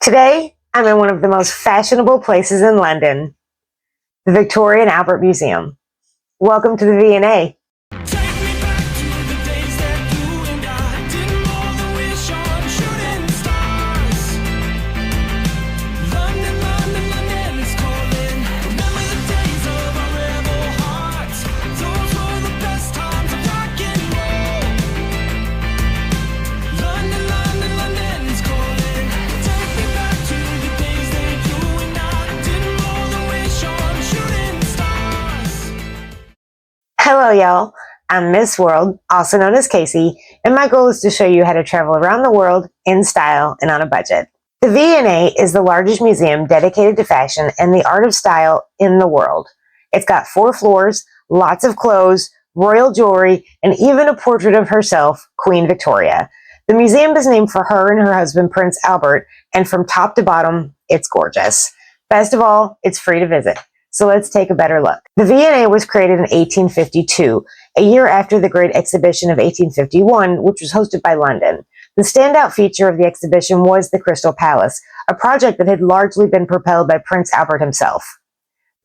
Today, I'm in one of the most fashionable places in London, the Victoria and Albert Museum. Welcome to the V&A. Hello, y'all. I'm Miss World, also known as Casey, and my goal is to show you how to travel around the world in style and on a budget. The V&A is the largest museum dedicated to fashion and the art of style in the world. It's got 4 floors, lots of clothes, royal jewelry, and even a portrait of herself, Queen Victoria. The museum is named for her and her husband, Prince Albert, and from top to bottom, it's gorgeous. Best of all, it's free to visit. So let's take a better look. The V&A was created in 1852, a year after the Great Exhibition of 1851, which was hosted by London. The standout feature of the exhibition was the Crystal Palace, a project that had largely been propelled by Prince Albert himself.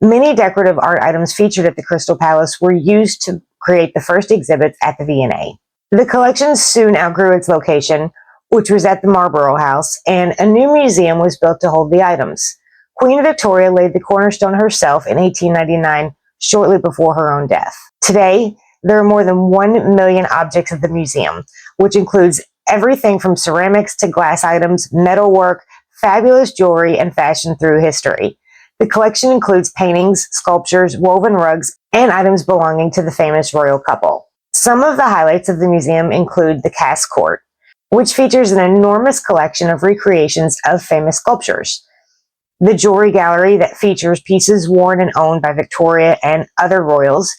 Many decorative art items featured at the Crystal Palace were used to create the first exhibits at the V&A. The collection soon outgrew its location, which was at the Marlborough House, and a new museum was built to hold the items. Queen Victoria laid the cornerstone herself in 1899, shortly before her own death. Today, there are more than 1 million objects at the museum, which includes everything from ceramics to glass items, metalwork, fabulous jewelry, and fashion through history. The collection includes paintings, sculptures, woven rugs, and items belonging to the famous royal couple. Some of the highlights of the museum include the Cass Court, which features an enormous collection of recreations of famous sculptures. The Jewelry Gallery that features pieces worn and owned by Victoria and other royals,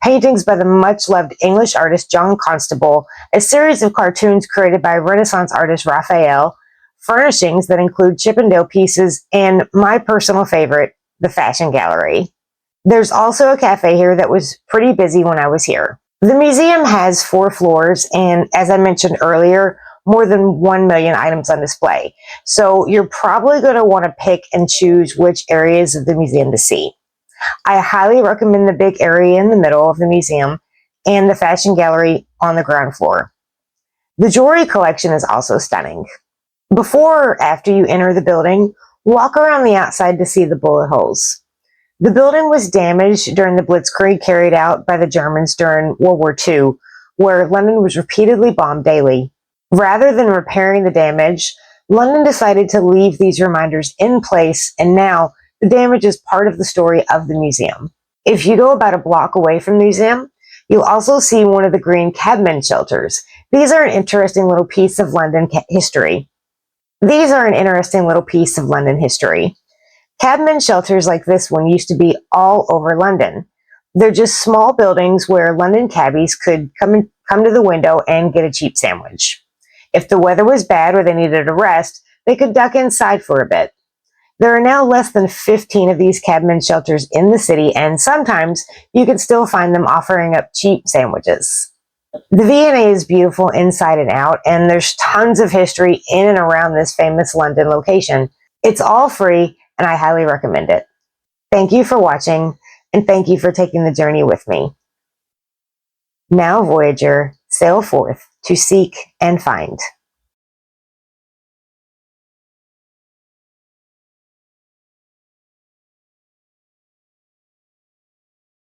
paintings by the much-loved English artist John Constable, a series of cartoons created by Renaissance artist Raphael, furnishings that include Chippendale pieces, and my personal favorite, the Fashion Gallery. There's also a cafe here that was pretty busy when I was here. The museum has 4 floors, and as I mentioned earlier, more than 1 million items on display. So you're probably going to want to pick and choose which areas of the museum to see. I highly recommend the big area in the middle of the museum and the fashion gallery on the ground floor. The jewelry collection is also stunning. Before or after you enter the building, walk around the outside to see the bullet holes. The building was damaged during the blitzkrieg carried out by the Germans during World War II, where London was repeatedly bombed daily. Rather than repairing the damage, London decided to leave these reminders in place, and now the damage is part of the story of the museum. If you go about a block away from the museum, you'll also see one of the green cabman shelters. These are an interesting little piece of London history. Cabman shelters like this one used to be all over London. They're just small buildings where London cabbies could come to the window and get a cheap sandwich. If the weather was bad or they needed a rest, they could duck inside for a bit. There are now less than 15 of these cabman shelters in the city, and sometimes you can still find them offering up cheap sandwiches. The V&A is beautiful inside and out, and there's tons of history in and around this famous London location. It's all free, and I highly recommend it. Thank you for watching, and thank you for taking the journey with me. Now, Voyager, sail forth to seek and find.